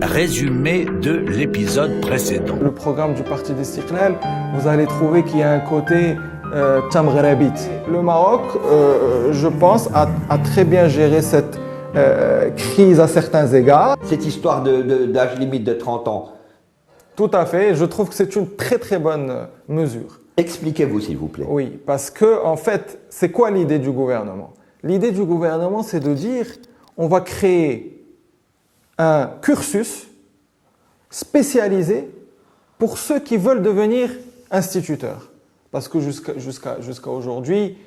Résumé de l'épisode précédent. Le programme du Parti d'Istiqlal, vous allez trouver qu'il y a un côté tamghrabit. Le Maroc, je pense, a très bien géré cette crise à certains égards. Cette histoire d'âge limite de 30 ans. Tout à fait. Je trouve que c'est une très très bonne mesure. Expliquez-vous s'il vous plaît. Oui, parce que en fait, c'est quoi l'idée du gouvernement? L'idée du gouvernement, c'est de dire on va créer un cursus spécialisé pour ceux qui veulent devenir instituteurs. Parce que jusqu'à aujourd'hui,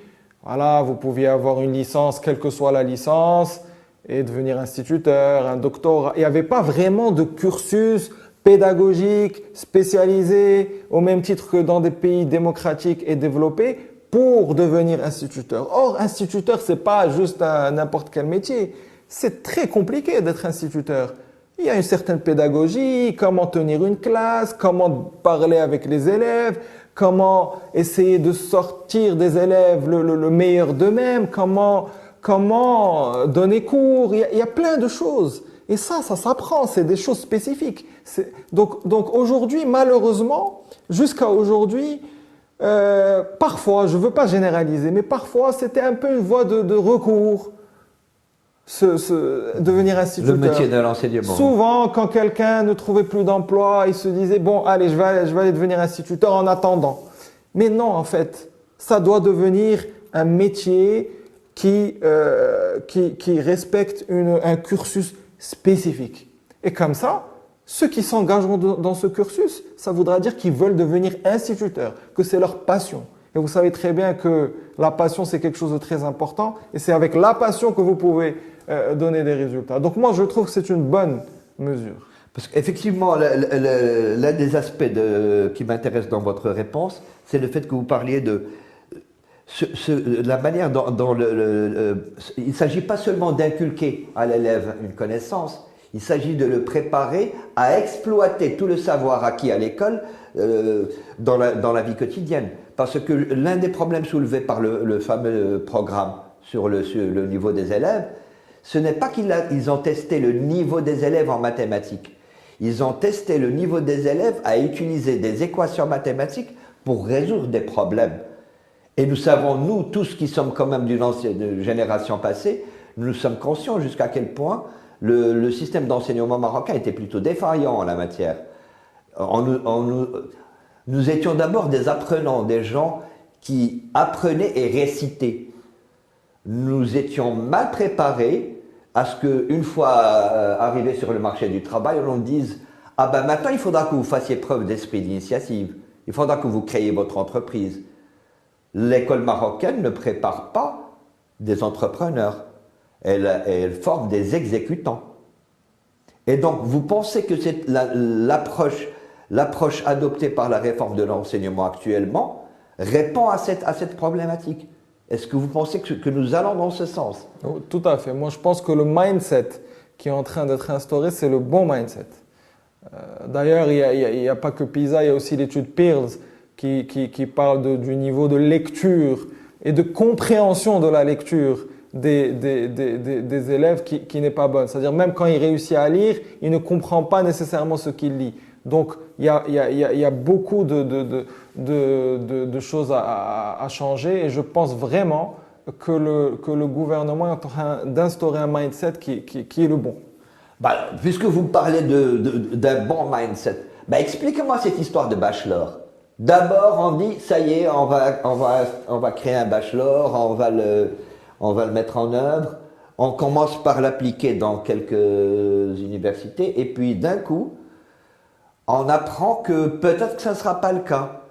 voilà, vous pouviez avoir une licence, quelle que soit la licence, et devenir instituteur, un doctorat. Il n'y avait pas vraiment de cursus pédagogique spécialisé au même titre que dans des pays démocratiques et développés pour devenir instituteur. Or, instituteur, c'est pas juste n'importe quel métier. C'est très compliqué d'être instituteur. Il y a une certaine pédagogie, comment tenir une classe, comment parler avec les élèves, comment essayer de sortir des élèves le meilleur d'eux-mêmes, comment donner cours. Il y a plein de choses. Et ça s'apprend, c'est des choses spécifiques. Donc aujourd'hui, malheureusement, jusqu'à aujourd'hui, parfois, je ne veux pas généraliser, mais parfois c'était un peu une voie de recours. Devenir instituteur. Le métier de l'enseignement. Souvent, quand quelqu'un ne trouvait plus d'emploi, il se disait bon, allez, je vais aller devenir instituteur en attendant. Mais non, en fait, ça doit devenir un métier qui respecte un cursus spécifique. Et comme ça, ceux qui s'engageront dans ce cursus, ça voudra dire qu'ils veulent devenir instituteurs, que c'est leur passion. Et vous savez très bien que la passion, c'est quelque chose de très important. Et c'est avec la passion que vous pouvez donner des résultats. Donc moi, je trouve que c'est une bonne mesure. Parce qu'effectivement, l'un des aspects qui m'intéresse dans votre réponse, c'est le fait que vous parliez de la manière dont il ne s'agit pas seulement d'inculquer à l'élève une connaissance, il s'agit de le préparer à exploiter tout le savoir acquis à l'école dans la vie quotidienne. Parce que l'un des problèmes soulevés par le fameux programme sur le niveau des élèves, ce n'est pas qu'ils ont testé le niveau des élèves en mathématiques. Ils ont testé le niveau des élèves à utiliser des équations mathématiques pour résoudre des problèmes. Et nous savons, nous, tous qui sommes quand même d'une génération passée, nous sommes conscients jusqu'à quel point le système d'enseignement marocain était plutôt défaillant en la matière. Nous étions d'abord des apprenants, des gens qui apprenaient et récitaient. Nous étions mal préparés à ce qu'une fois arrivés sur le marché du travail, on nous dise « Ah ben maintenant, il faudra que vous fassiez preuve d'esprit d'initiative. Il faudra que vous créiez votre entreprise. » L'école marocaine ne prépare pas des entrepreneurs. Elle forme des exécutants. Et donc, vous pensez que c'est l'approche adoptée par la réforme de l'enseignement actuellement répond à cette problématique? Est-ce que vous pensez que nous allons dans ce sens? Tout à fait. Moi, je pense que le mindset qui est en train d'être instauré, c'est le bon mindset. D'ailleurs, il n'y a pas que PISA, il y a aussi l'étude Pearls qui parle du niveau de lecture et de compréhension de la lecture des élèves qui n'est pas bonne. C'est-à-dire même quand il réussit à lire, il ne comprend pas nécessairement ce qu'il lit. Donc il y a beaucoup de choses à changer et je pense vraiment que le gouvernement est en train d'instaurer un mindset qui est le bon. Puisque vous parlez d'un bon mindset, expliquez-moi cette histoire de bachelor. D'abord, on dit, ça y est, on va créer un bachelor, on va le mettre en œuvre. On commence par l'appliquer dans quelques universités et puis d'un coup, on apprend que peut-être que ça ne sera pas le cas.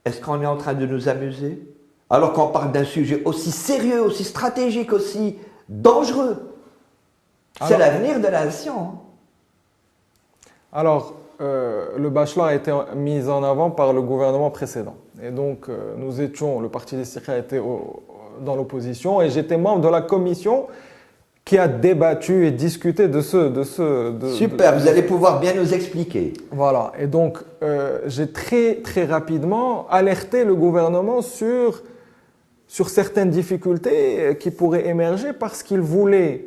Est-ce qu'on est en train de nous amuser? Alors qu'on parle d'un sujet aussi sérieux, aussi stratégique, aussi dangereux. C'est l'avenir de la nation. Alors, le bachelor a été mis en avant par le gouvernement précédent. Et donc, le Parti d'Istiqlal était dans l'opposition et j'étais membre de la commission qui a débattu et discuté de Super, vous allez pouvoir bien nous expliquer. Voilà, et donc j'ai très rapidement alerté le gouvernement sur certaines difficultés qui pourraient émerger parce qu'il voulait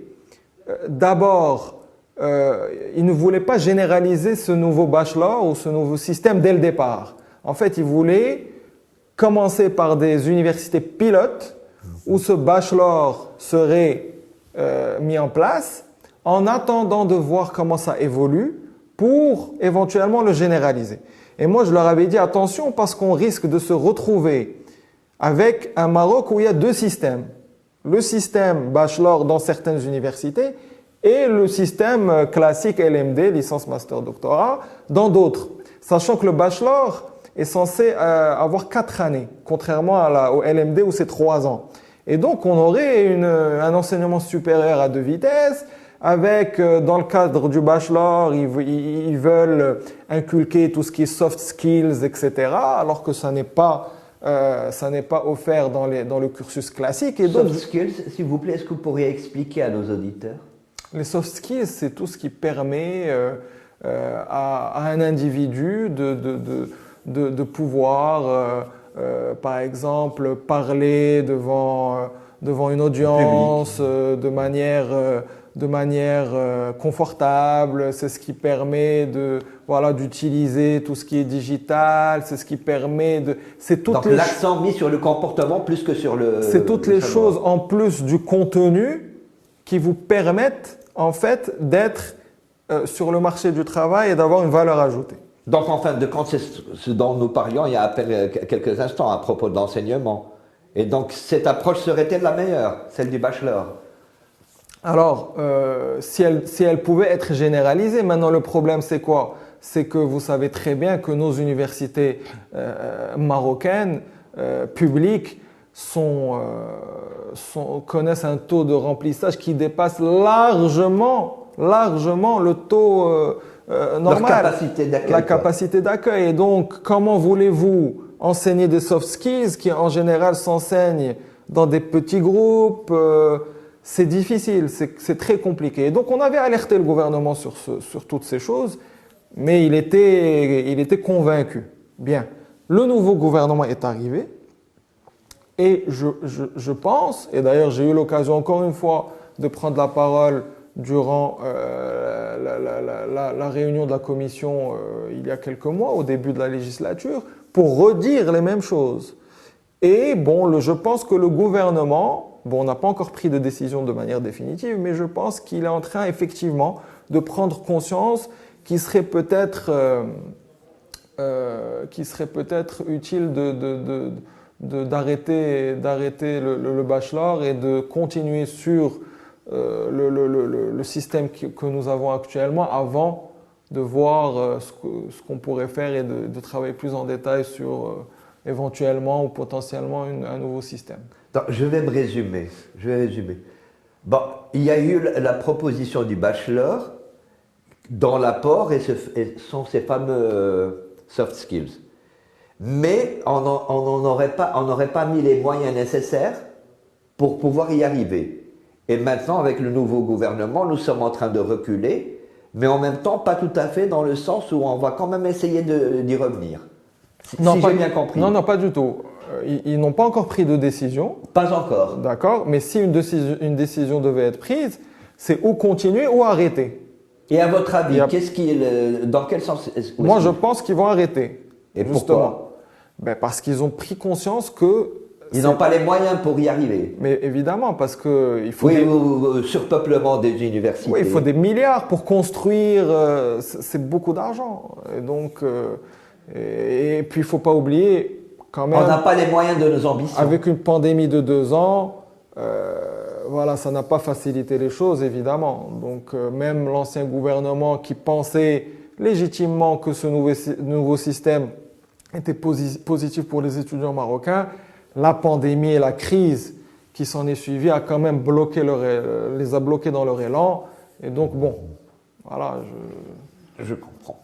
d'abord il ne voulait pas généraliser ce nouveau bachelor ou ce nouveau système dès le départ. En fait, il voulait commencer par des universités pilotes où ce bachelor serait mis en place en attendant de voir comment ça évolue pour éventuellement le généraliser. Et moi, je leur avais dit attention parce qu'on risque de se retrouver avec un Maroc où il y a deux systèmes. Le système bachelor dans certaines universités et le système classique LMD, licence, master, doctorat, dans d'autres. Sachant que le bachelor est censé avoir 4 années, contrairement au LMD où c'est 3 ans. Et donc, on aurait un enseignement supérieur à 2 vitesses, avec, dans le cadre du bachelor, ils veulent inculquer tout ce qui est soft skills, etc., alors que ça n'est pas offert dans le cursus classique. Et donc, soft skills, s'il vous plaît, est-ce que vous pourriez expliquer à nos auditeurs? Les soft skills, c'est tout ce qui permet à un individu de pouvoir, par exemple, parler devant une audience de manière confortable. C'est ce qui permet d'utiliser tout ce qui est digital. C'est ce qui permet de. Donc l'accent mis sur le comportement plus que sur le. C'est toutes les choses en plus du contenu qui vous permettent en fait d'être sur le marché du travail et d'avoir une valeur ajoutée. Donc en fin de compte, c'est ce dont nous parlions il y a à peine quelques instants à propos de l'enseignement. Et donc cette approche serait-elle la meilleure, celle du bachelor? Alors, si elle pouvait être généralisée, maintenant le problème c'est quoi? C'est que vous savez très bien que nos universités marocaines publiques connaissent un taux de remplissage qui dépasse largement le taux normal, la capacité d'accueil. Et donc, comment voulez-vous enseigner des soft skills qui en général s'enseignent dans des petits groupes? C'est difficile, c'est très compliqué. Et donc, on avait alerté le gouvernement sur toutes ces choses, mais il était convaincu. Bien, le nouveau gouvernement est arrivé. Et je pense, et d'ailleurs j'ai eu l'occasion encore une fois de prendre la parole durant la réunion de la commission il y a quelques mois, au début de la législature, pour redire les mêmes choses. Et bon, je pense que le gouvernement, on n'a pas encore pris de décision de manière définitive, mais je pense qu'il est en train effectivement de prendre conscience qu'il serait peut-être utile d'arrêter le bachelor et de continuer sur le système que nous avons actuellement avant de voir ce qu'on pourrait faire et de travailler plus en détail sur éventuellement ou potentiellement un nouveau système. Donc, je vais résumer. Bon, il y a eu la proposition du bachelor dont l'apport sont ces fameux soft skills. Mais on n'aurait pas mis les moyens nécessaires pour pouvoir y arriver. Et maintenant, avec le nouveau gouvernement, nous sommes en train de reculer, mais en même temps, pas tout à fait dans le sens où on va quand même essayer d'y revenir. Si j'ai bien compris. Non, pas du tout. Ils n'ont pas encore pris de décision. Pas encore. D'accord, mais si une décision devait être prise, c'est ou continuer ou arrêter. Et à votre avis, dans quel sens Moi, je pense qu'ils vont arrêter. Et justement. Pourquoi? Parce qu'ils ont pris conscience que ils n'ont pas les moyens pour y arriver. Mais évidemment, parce que il faut surpeuplement des universités. Oui, il faut des milliards pour construire. C'est beaucoup d'argent. Et donc, et puis il faut pas oublier quand même. On n'a pas les moyens de nos ambitions. Avec une pandémie de 2 ans, voilà, ça n'a pas facilité les choses évidemment. Donc même l'ancien gouvernement qui pensait légitimement que ce nouveau système était positif pour les étudiants marocains, la pandémie et la crise qui s'en est suivie a quand même les a bloqués dans leur élan. Et donc, bon, voilà, je comprends.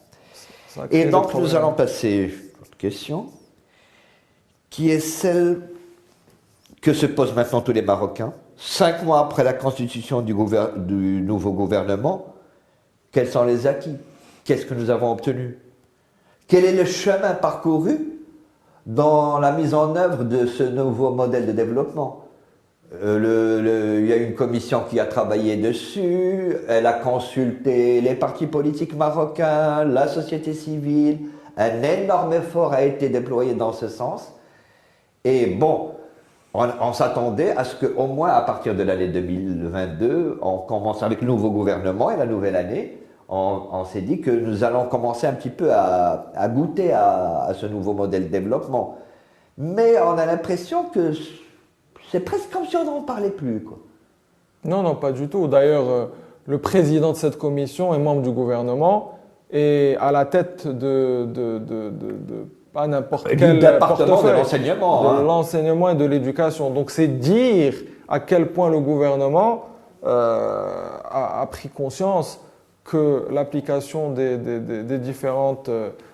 Et donc, nous allons passer à une question qui est celle que se posent maintenant tous les Marocains. 5 mois après la constitution du nouveau gouvernement, quels sont les acquis? Qu'est-ce que nous avons obtenu? Quel est le chemin parcouru dans la mise en œuvre de ce nouveau modèle de développement? Il y a une commission qui a travaillé dessus, elle a consulté les partis politiques marocains, la société civile, un énorme effort a été déployé dans ce sens. Et bon, on s'attendait à ce qu'au moins à partir de l'année 2022, on commence avec le nouveau gouvernement et la nouvelle année, on s'est dit que nous allons commencer un petit peu à goûter à ce nouveau modèle de développement. Mais on a l'impression que c'est presque comme si on n'en parlait plus, quoi. Non, non, pas du tout. D'ailleurs, le président de cette commission est membre du gouvernement et à la tête de pas n'importe quel département de portefeuille, l'enseignement. de l'enseignement et de l'éducation. Donc c'est dire à quel point le gouvernement a pris conscience que l'application des différentes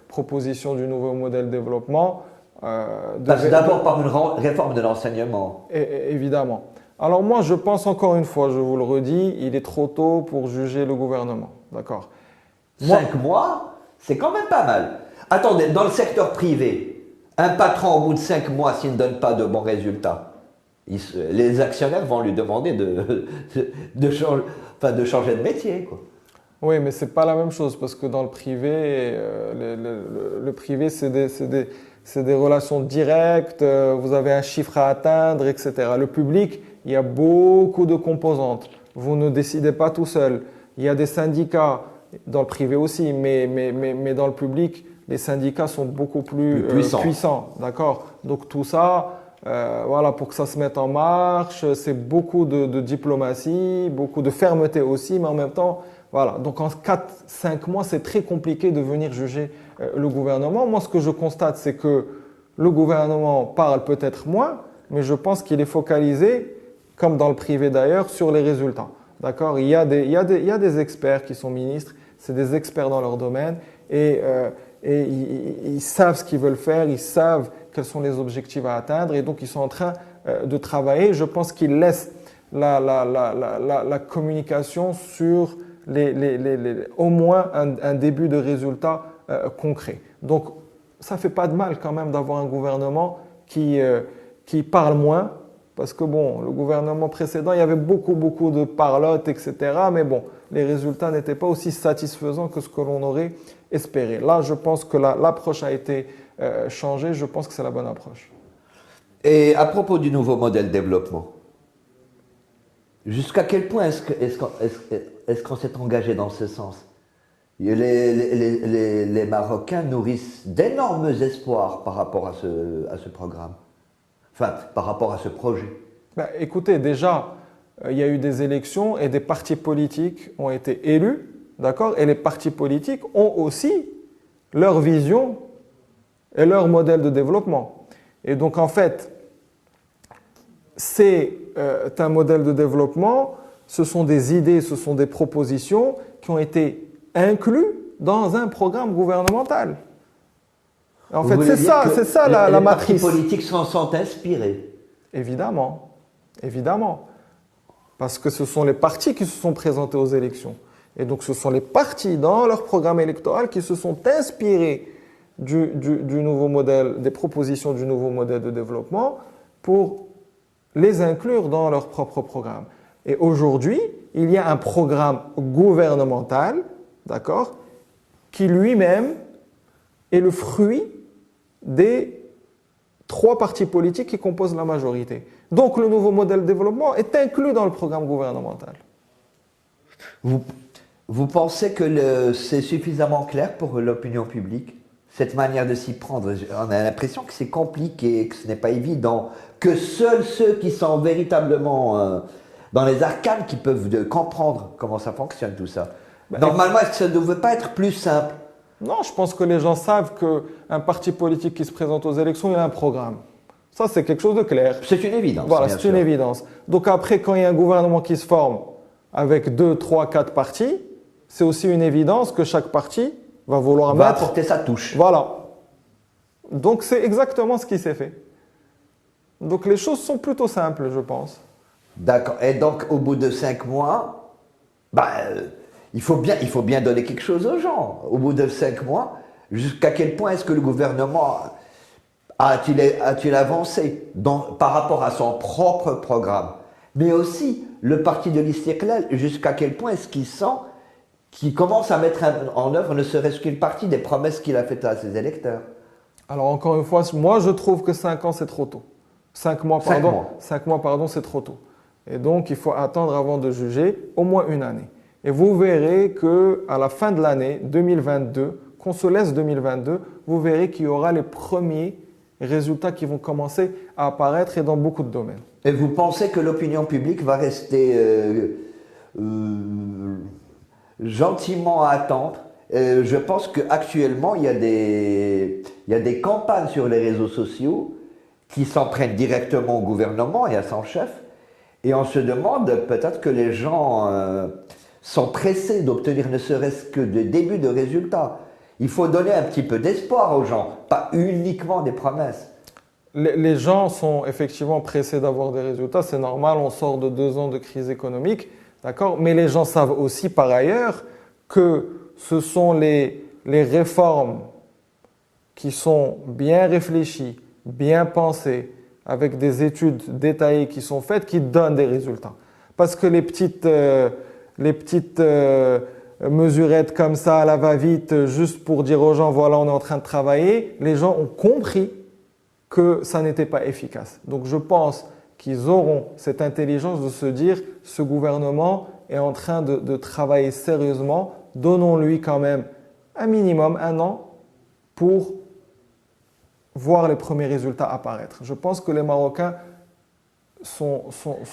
propositions du nouveau modèle de développement Passe d'abord par une réforme de l'enseignement. Évidemment. Alors moi, je pense encore une fois, je vous le redis, il est trop tôt pour juger le gouvernement. D'accord. 5 mois, c'est quand même pas mal. Attendez, dans le secteur privé, un patron au bout de 5 mois, s'il ne donne pas de bons résultats, les actionnaires vont lui demander de changer de métier, quoi. Oui, mais c'est pas la même chose parce que dans le privé, le privé, c'est des relations directes, vous avez un chiffre à atteindre, etc. Le public, il y a beaucoup de composantes. Vous ne décidez pas tout seul. Il y a des syndicats, dans le privé aussi, mais dans le public, les syndicats sont beaucoup plus puissants. D'accord. Donc tout ça, voilà, pour que ça se mette en marche, c'est beaucoup de diplomatie, beaucoup de fermeté aussi, mais en même temps, voilà. Donc en 4-5 mois, c'est très compliqué de venir juger le gouvernement. Moi, ce que je constate, c'est que le gouvernement parle peut-être moins, mais je pense qu'il est focalisé, comme dans le privé d'ailleurs, sur les résultats. D'accord. Il y a des experts qui sont ministres, c'est des experts dans leur domaine et ils savent ce qu'ils veulent faire, ils savent quels sont les objectifs à atteindre et donc ils sont en train de travailler. Je pense qu'ils laissent la communication sur au moins un début de résultat concret. Donc ça fait pas de mal quand même d'avoir un gouvernement qui parle moins. Parce que bon, le gouvernement précédent, il y avait beaucoup de parlotte, etc. Mais bon, les résultats n'étaient pas aussi satisfaisants que ce que l'on aurait espéré. Là, je pense que l'approche a été changée. Je pense que c'est la bonne approche. Et à propos du nouveau modèle de développement, jusqu'à quel point est-ce qu'on s'est engagé dans ce sens? Les Marocains nourrissent d'énormes espoirs par rapport à ce programme. Enfin, par rapport à ce projet. Ben, écoutez, déjà, il y a eu des élections et des partis politiques ont été élus, d'accord? Et les partis politiques ont aussi leur vision et leur modèle de développement. Et donc, en fait, c'est un modèle de développement, ce sont des idées, ce sont des propositions qui ont été incluses dans un programme gouvernemental. En fait, c'est ça la matrice. Les partis politiques s'en sont inspirés. Évidemment, évidemment. Parce que ce sont les partis qui se sont présentés aux élections. Et donc, ce sont les partis dans leur programme électoral qui se sont inspirés du nouveau modèle, des propositions du nouveau modèle de développement pour les inclure dans leur propre programme. Et aujourd'hui, il y a un programme gouvernemental, d'accord, qui lui-même est le fruit des 3 partis politiques qui composent la majorité. Donc le nouveau modèle de développement est inclus dans le programme gouvernemental. Vous pensez que c'est suffisamment clair pour l'opinion publique, cette manière de s'y prendre? On a l'impression que c'est compliqué, que ce n'est pas évident, que seuls ceux qui sont véritablement dans les arcanes qui peuvent comprendre comment ça fonctionne tout ça. Normalement, est-ce que ça ne devrait pas être plus simple? Non, je pense que les gens savent qu'un parti politique qui se présente aux élections, il a un programme. Ça, c'est quelque chose de clair. C'est une évidence. Voilà, c'est une évidence. Donc après, quand il y a un gouvernement qui se forme avec 2, 3, 4 partis, c'est aussi une évidence que chaque parti va vouloir mettre... apporter sa touche. Voilà. Donc c'est exactement ce qui s'est fait. Donc les choses sont plutôt simples, je pense. D'accord. Et donc, au bout de 5 mois, il faut bien donner quelque chose aux gens. Au bout de 5 mois, jusqu'à quel point est-ce que le gouvernement a-t-il avancé par rapport à son propre programme? mais aussi le parti de l'Istiqlal, jusqu'à quel point est-ce qu'il sent qu'il commence à mettre en œuvre ne serait-ce qu'une partie des promesses qu'il a faites à ses électeurs. Alors encore une fois, moi je trouve que 5 ans c'est trop tôt. 5 mois, pardon, 5 mois, c'est trop tôt. Et donc il faut attendre avant de juger au moins une année. Et vous verrez qu'à la fin de l'année 2022, qu'on se laisse 2022, vous verrez qu'il y aura les premiers résultats qui vont commencer à apparaître et dans beaucoup de domaines. Et vous pensez que l'opinion publique va rester gentiment à attendre? Je pense qu'actuellement, il y a des campagnes sur les réseaux sociaux qui s'en prennent directement au gouvernement et à son chef. Et on se demande peut-être que les gens sont pressés d'obtenir ne serait-ce que des débuts de résultats. Il faut donner un petit peu d'espoir aux gens, pas uniquement des promesses. Les gens sont effectivement pressés d'avoir des résultats, c'est normal, on sort de 2 ans de crise économique, d'accord? Mais les gens savent aussi par ailleurs que ce sont les réformes qui sont bien réfléchies, bien pensées, avec des études détaillées qui sont faites, qui donnent des résultats. Parce que les petites mesurettes comme ça à la va-vite, juste pour dire aux gens, voilà, on est en train de travailler, les gens ont compris que ça n'était pas efficace. Donc je pense qu'ils auront cette intelligence de se dire, ce gouvernement est en train de travailler sérieusement, donnons-lui quand même un minimum, 1 an, pour voir les premiers résultats apparaître. Je pense que les Marocains sont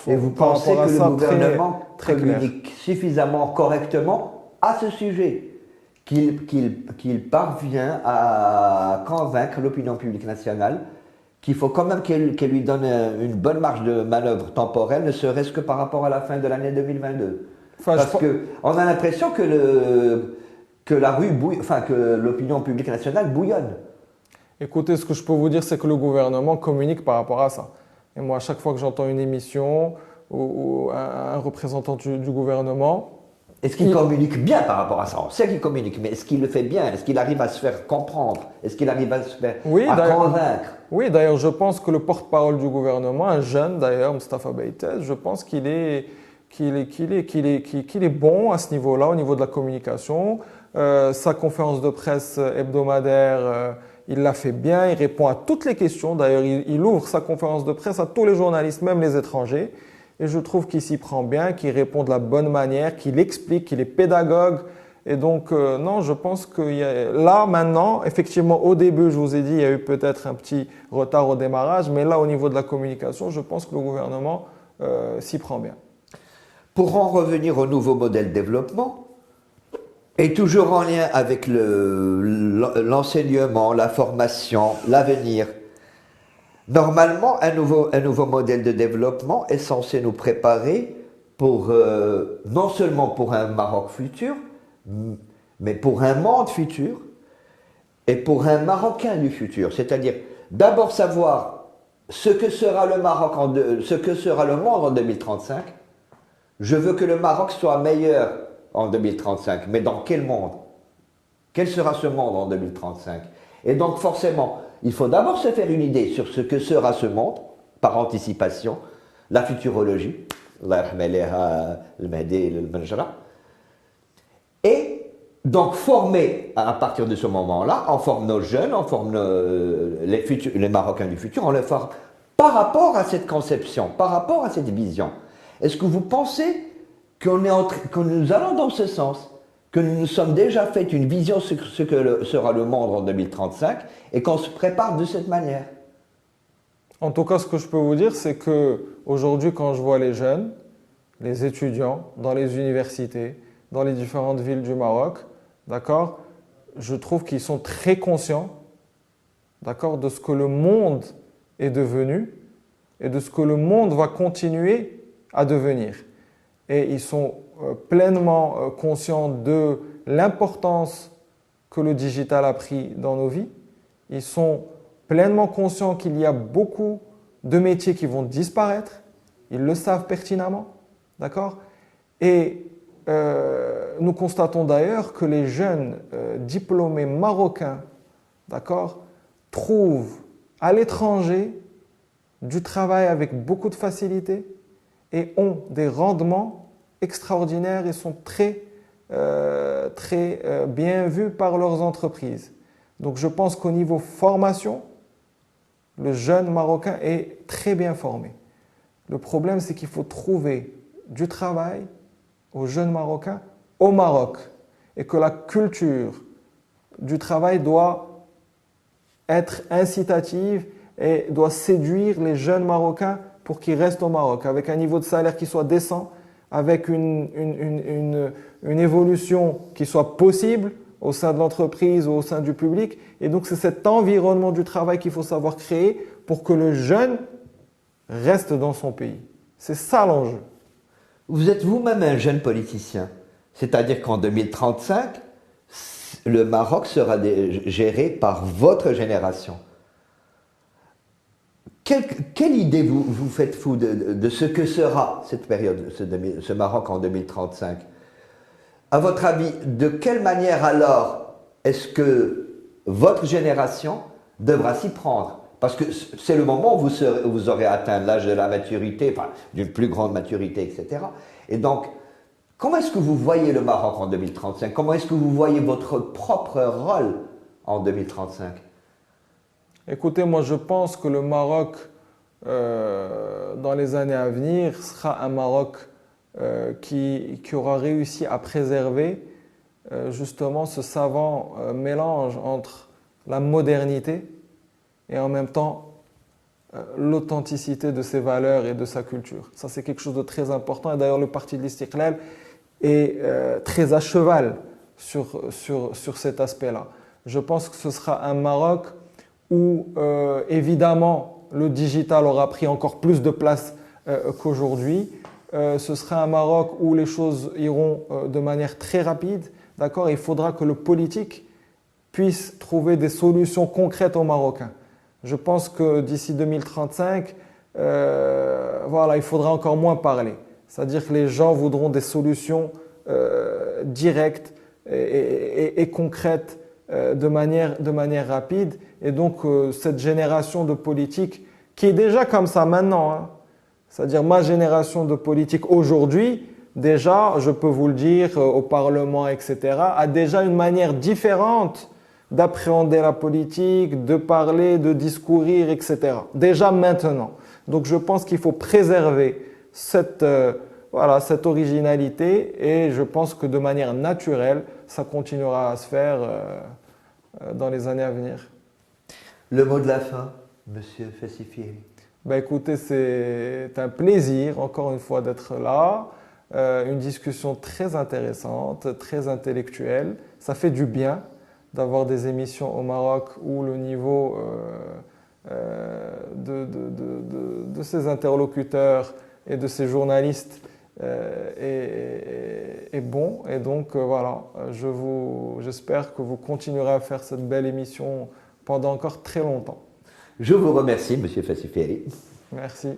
et vous par pensez rapport à que ça le gouvernement très clairs. communique suffisamment correctement à ce sujet, qu'il parvient à convaincre l'opinion publique nationale qu'il faut quand même qu'elle lui donne une bonne marge de manœuvre temporelle, ne serait-ce que par rapport à la fin de l'année 2022. Parce qu'on a l'impression que la rue bouille, que l'opinion publique nationale bouillonne. Écoutez, ce que je peux vous dire, c'est que le gouvernement communique par rapport à ça. Et moi, à chaque fois que j'entends une émission ou un représentant du gouvernement… Est-ce qu'il communique bien par rapport à ça? On sait qu'il communique, mais est-ce qu'il le fait bien? Est-ce qu'il arrive à se faire comprendre? Est-ce qu'il arrive à se faire convaincre? Oui, d'ailleurs, je pense que le porte-parole du gouvernement, un jeune d'ailleurs, Moustapha Beïtez, je pense qu'il est bon à ce niveau-là, au niveau de la communication. Sa conférence de presse hebdomadaire, il l'a fait bien, il répond à toutes les questions. D'ailleurs, il ouvre sa conférence de presse à tous les journalistes, même les étrangers. Et je trouve qu'il s'y prend bien, qu'il répond de la bonne manière, qu'il explique, qu'il est pédagogue. Et donc, non, je pense que là, maintenant, effectivement, au début, je vous ai dit, il y a eu peut-être un petit retard au démarrage. Mais là, au niveau de la communication, je pense que le gouvernement s'y prend bien. Pour en revenir au nouveau modèle de développement, et toujours en lien avec l'enseignement, la formation, l'avenir, normalement, un nouveau modèle de développement est censé nous préparer pour, non seulement pour un Maroc futur, mais pour un monde futur et pour un Marocain du futur. C'est-à-dire, d'abord savoir ce que sera le Maroc, ce que sera le monde en 2035. Je veux que le Maroc soit meilleur en 2035, mais dans quel monde? Quel sera ce monde en 2035? Et donc forcément, il faut d'abord se faire une idée sur ce que sera ce monde, par anticipation, la futurologie, et donc former, à partir de ce moment-là, on forme nos jeunes, on forme les Marocains du futur, on les forme par rapport à cette conception, par rapport à cette vision. Est-ce que vous pensez que nous allons dans ce sens, que nous nous sommes déjà fait une vision sur ce que sera le monde en 2035 et qu'on se prépare de cette manière? En tout cas, ce que je peux vous dire, c'est qu'aujourd'hui, quand je vois les jeunes, les étudiants dans les universités, dans les différentes villes du Maroc, d'accord, je trouve qu'ils sont très conscients, d'accord, de ce que le monde est devenu et de ce que le monde va continuer à devenir. Et ils sont pleinement conscients de l'importance que le digital a pris dans nos vies. Ils sont pleinement conscients qu'il y a beaucoup de métiers qui vont disparaître. Ils le savent pertinemment, d'accord? Et nous constatons d'ailleurs que les jeunes diplômés marocains, d'accord, trouvent à l'étranger du travail avec beaucoup de facilité et ont des rendements extraordinaires et sont très bien vus par leurs entreprises. Donc je pense qu'au niveau formation, le jeune Marocain est très bien formé. Le problème, c'est qu'il faut trouver du travail aux jeunes Marocains au Maroc et que la culture du travail doit être incitative et doit séduire les jeunes Marocains pour qu'ils restent au Maroc avec un niveau de salaire qui soit décent, avec une évolution qui soit possible au sein de l'entreprise ou au sein du public. Et donc, c'est cet environnement du travail qu'il faut savoir créer pour que le jeune reste dans son pays. C'est ça l'enjeu. Vous êtes vous-même un jeune politicien. C'est-à-dire qu'en 2035, le Maroc sera géré par votre génération. Quelle idée vous faites-vous de ce que sera cette période, ce Maroc en 2035? À votre avis, de quelle manière alors est-ce que votre génération devra s'y prendre? Parce que c'est le moment où vous aurez atteint l'âge de la maturité, enfin d'une plus grande maturité, etc. Et donc, comment est-ce que vous voyez le Maroc en 2035? Comment est-ce que vous voyez votre propre rôle en 2035? Écoutez, moi je pense que le Maroc, dans les années à venir, sera un Maroc qui aura réussi à préserver justement ce savant mélange entre la modernité et en même temps l'authenticité de ses valeurs et de sa culture. Ça, c'est quelque chose de très important. Et d'ailleurs, le Parti de l'Istiqlal est très à cheval sur cet aspect-là. Je pense que ce sera un Maroc où, évidemment, le digital aura pris encore plus de place qu'aujourd'hui. Ce sera un Maroc où les choses iront de manière très rapide. D'accord ? Il faudra que le politique puisse trouver des solutions concrètes aux Marocains. Je pense que d'ici 2035, voilà, il faudra encore moins parler. C'est-à-dire que les gens voudront des solutions directes et concrètes de manière rapide. Et donc, cette génération de politiques, qui est déjà comme ça maintenant, hein, c'est-à-dire ma génération de politiques aujourd'hui, déjà, je peux vous le dire, au Parlement, etc., a déjà une manière différente d'appréhender la politique, de parler, de discourir, etc. Déjà maintenant. Donc je pense qu'il faut préserver cette originalité et je pense que de manière naturelle, ça continuera à se faire dans les années à venir. Le mot de la fin, Monsieur Fessifieri. Ben écoutez, c'est un plaisir encore une fois d'être là. Une discussion très intéressante, très intellectuelle. Ça fait du bien d'avoir des émissions au Maroc où le niveau de ces interlocuteurs et de ces journalistes est bon. Et donc voilà, j'espère que vous continuerez à faire cette belle émission pendant encore très longtemps. Je vous remercie, Monsieur Fessifieri. Merci.